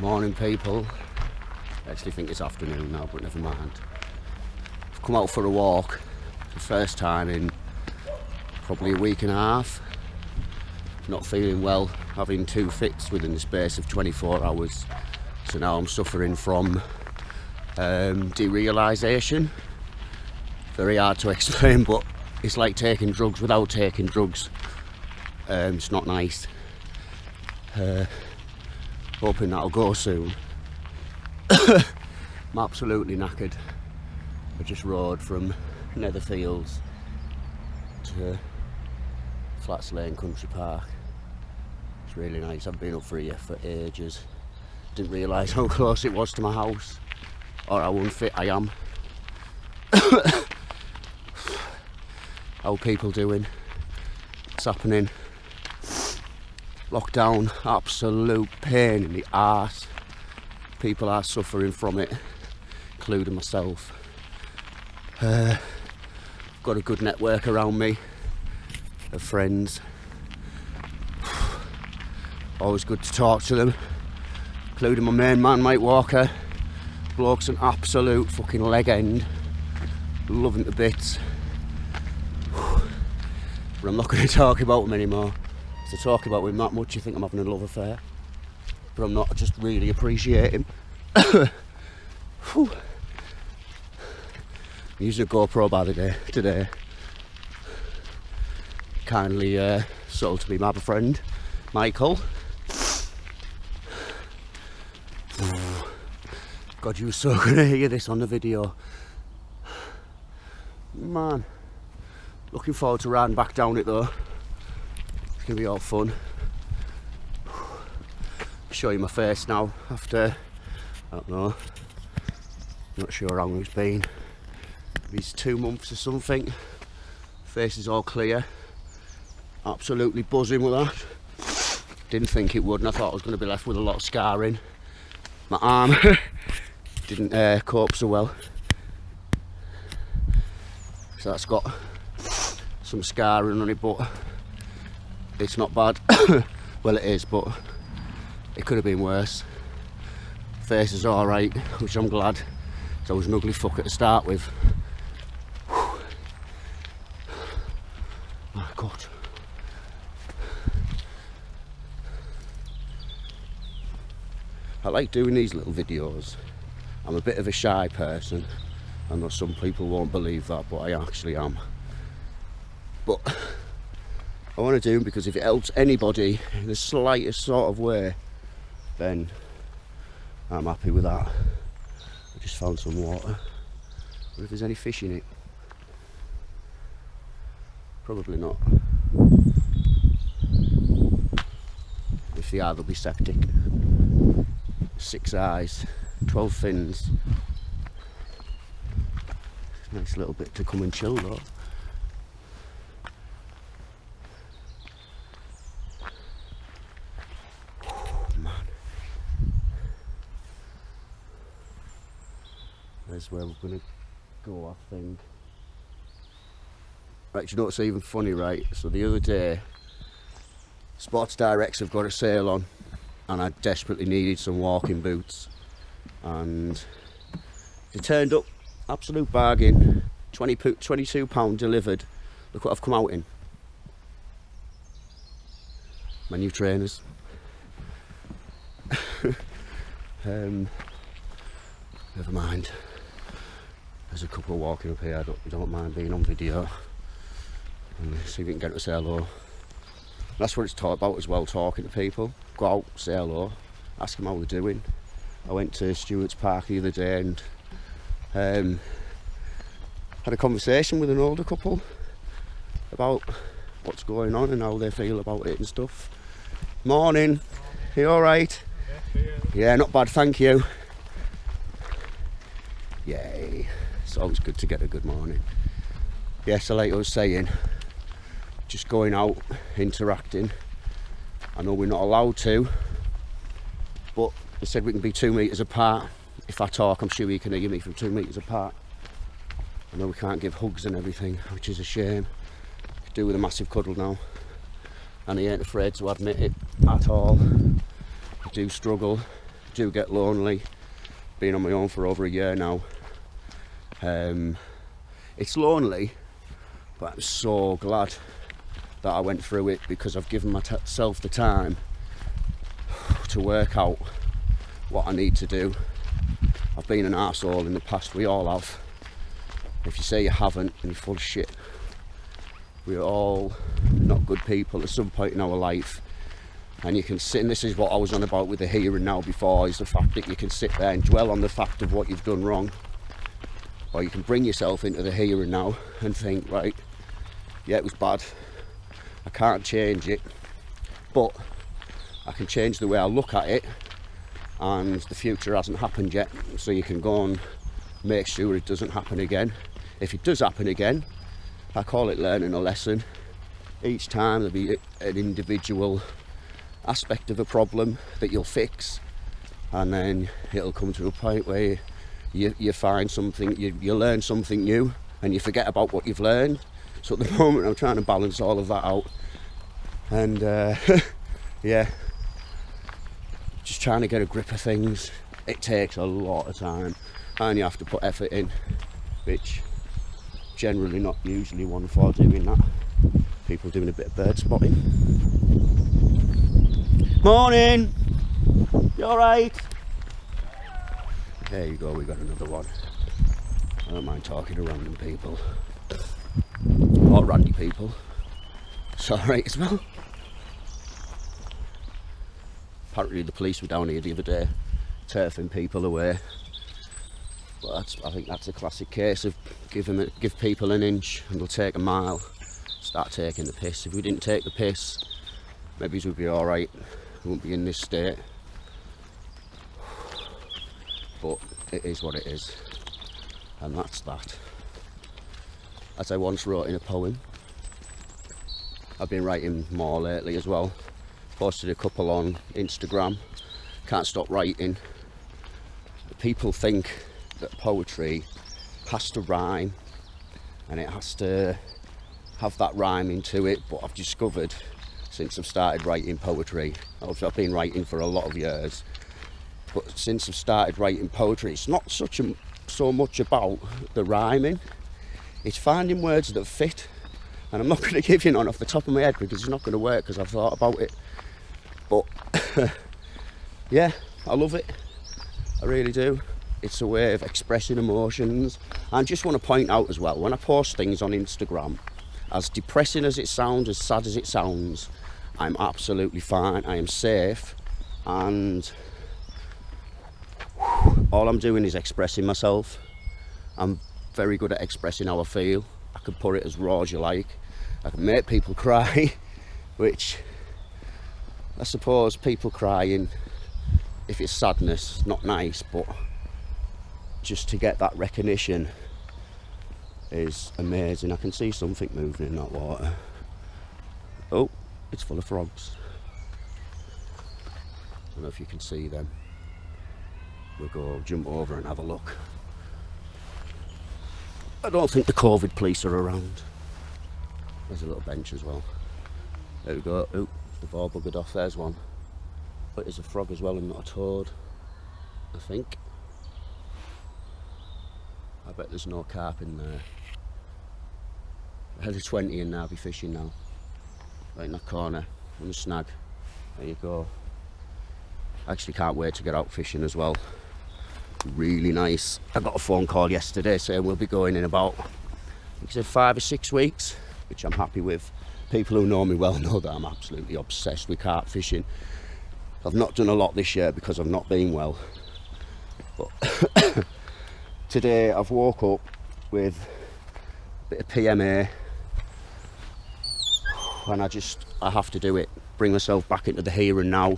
Morning, people. I actually think it's afternoon now, but never mind. I've come out for a walk, the first time in probably a week and a half. Not feeling well, having 2 fits within the space of 24 hours. So now I'm suffering from derealisation. Very hard to explain, but it's like taking drugs without taking drugs. It's not nice. Hoping that'll go soon. I'm absolutely knackered. I just rode from Netherfields to Flats Lane Country Park. It's really nice. I've been up for here for ages. Didn't realise how close it was to my house or how unfit I am. How people doing? What's happening? Lockdown, absolute pain in the arse. People are suffering from it, including myself. Got a good network around me of friends. Always good to talk to them, including my main man, Mike Walker. Bloke's an absolute fucking leg end. Loving to bits. But I'm not going to talk about him anymore. To talk about him that much, you think I'm having a love affair. But I'm not, I just really appreciate him. I'm using a GoPro by the day today. Kindly sold to me by my friend, Michael. God, you were so going to hear this on the video. Man, looking forward to riding back down it though. It's going to be all fun. Show you my face now after, I don't know, not sure how long it's been. These 2 months or something. Face is all clear. Absolutely buzzing with that. Didn't think it would, and I thought I was going to be left with a lot of scarring. My arm didn't cope so well. So that's got some scarring on it, but it's not bad. Well, it is, but it could have been worse. Face is alright, which I'm glad, because I was an ugly fucker to start with. My God. I like doing these little videos. I'm a bit of a shy person. I know some people won't believe that, but I actually am. But I want to do them because if it helps anybody in the slightest sort of way, then I'm happy with that. I just found some water. But if there's any fish in it, probably not. If they are, they'll be septic. 6 eyes, 12 fins. Nice little bit to come and chill though. There's where we're going to go, I think. Right, you know what's even funny, right? So the other day, Sports Directs have got a sale on, and I desperately needed some walking boots. And they turned up, absolute bargain, £22 delivered. Look what I've come out in. My new trainers. Never mind. There's a couple walking up here. I don't mind being on video and see if we can get to say hello. That's what it's taught about as well, talking to people. Go out, say hello, ask them how they're doing. I went to Stewart's Park the other day and had a conversation with an older couple about what's going on and how they feel about it and stuff. Morning. You alright? Yeah, not bad, thank you. Yay. It's always good to get a good morning. Yes, so like I was saying, just going out, interacting. I know we're not allowed to, but they said we can be 2 metres apart. If I talk, I'm sure you can hear me from 2 metres apart. I know we can't give hugs and everything, which is a shame. Could do with a massive cuddle now. And he ain't afraid to admit it at all. I do struggle. do get lonely. Been on my own for over a year now. It's lonely, but I'm so glad that I went through it, because I've given myself the time to work out what I need to do. I've been an arsehole in the past, we all have. If you say you haven't, then you're full of shit. We're all not good people at some point in our life. And you can sit, and this is what I was on about with the here and now before, is the fact that you can sit there and dwell on the fact of what you've done wrong. Or you can bring yourself into the here and now and think, right, yeah, it was bad. I can't change it, but I can change the way I look at it, and the future hasn't happened yet. So you can go and make sure it doesn't happen again. If it does happen again, I call it learning a lesson. Each time there'll be an individual aspect of a problem that you'll fix, and then it'll come to a point where you find something, you learn something new, and you forget about what you've learned. So at the moment I'm trying to balance all of that out, and yeah, just trying to get a grip of things. It takes a lot of time, and you have to put effort in, which generally not usually one for doing that. People doing a bit of bird spotting. Morning! You alright? There you go, we got another one. I don't mind talking to random people. Or randy people. It's alright as well. Apparently the police were down here the other day, turfing people away. But I think that's a classic case of give people an inch and they'll take a mile. Start taking the piss. If we didn't take the piss, maybe we'd be alright. We wouldn't be in this state. But it is what it is. And that's that. As I once wrote in a poem. I've been writing more lately as well. Posted a couple on Instagram. Can't stop writing. People think that poetry has to rhyme, and it has to have that rhyme into it, but I've discovered since I've started writing poetry, I've been writing for a lot of years, but since I've started writing poetry, it's not so much about the rhyming, it's finding words that fit. And I'm not going to give you none off the top of my head because it's not going to work, because I've thought about it. But yeah, I love it, I really do. It's a way of expressing emotions. I just want to point out as well, when I post things on Instagram, as depressing as it sounds, as sad as it sounds, I'm absolutely fine, I am safe, and all I'm doing is expressing myself. I'm very good at expressing how I feel. I can put it as raw as you like. I can make people cry, which I suppose people crying, if it's sadness, not nice, but just to get that recognition is amazing. I can see something moving in that water. Oh, it's full of frogs. I don't know if you can see them. We'll go jump over and have a look. I don't think the COVID police are around. There's a little bench as well. There we go. Oh, they've all buggered off. There's one. But there's a frog as well and not a toad, I think. I bet there's no carp in there. I had a 20 in there, I'll be fishing now. Right in that corner, on the snag. There you go. I actually can't wait to get out fishing as well. Really nice. I got a phone call yesterday saying we'll be going in about, I think he said 5 or 6 weeks, which I'm happy with. People who know me well know that I'm absolutely obsessed with carp fishing. I've not done a lot this year because I've not been well. But today I've woke up with a bit of PMA, and I have to do it. Bring myself back into the here and now.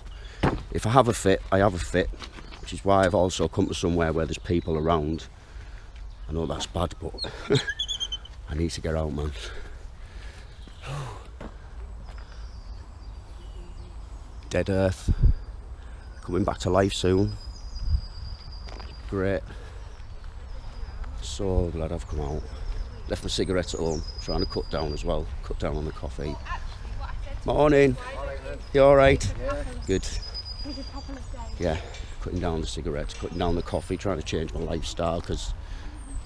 If I have a fit, I have a fit, which is why I've also come to somewhere where there's people around. I know that's bad, but I need to get out, man. Dead earth, coming back to life soon. Great. So glad I've come out. Left my cigarettes at home, trying to cut down as well. Cut down on the coffee. Morning. You alright? Yeah. Good. Yeah. cutting down the cigarettes, cutting down the coffee, trying to change my lifestyle, because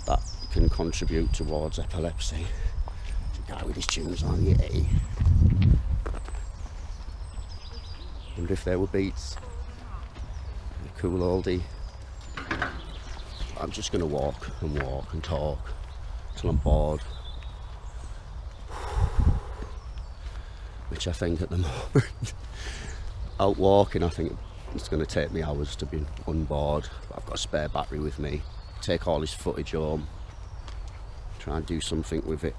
that can contribute towards epilepsy. The guy with his tunes on, yay. Wonder if there were beats. A cool oldie. I'm just going to walk and talk till I'm bored. Which I think at the moment, out walking, I think it's going to take me hours to be unbored. I've got a spare battery with me. Take all this footage home, try and do something with it.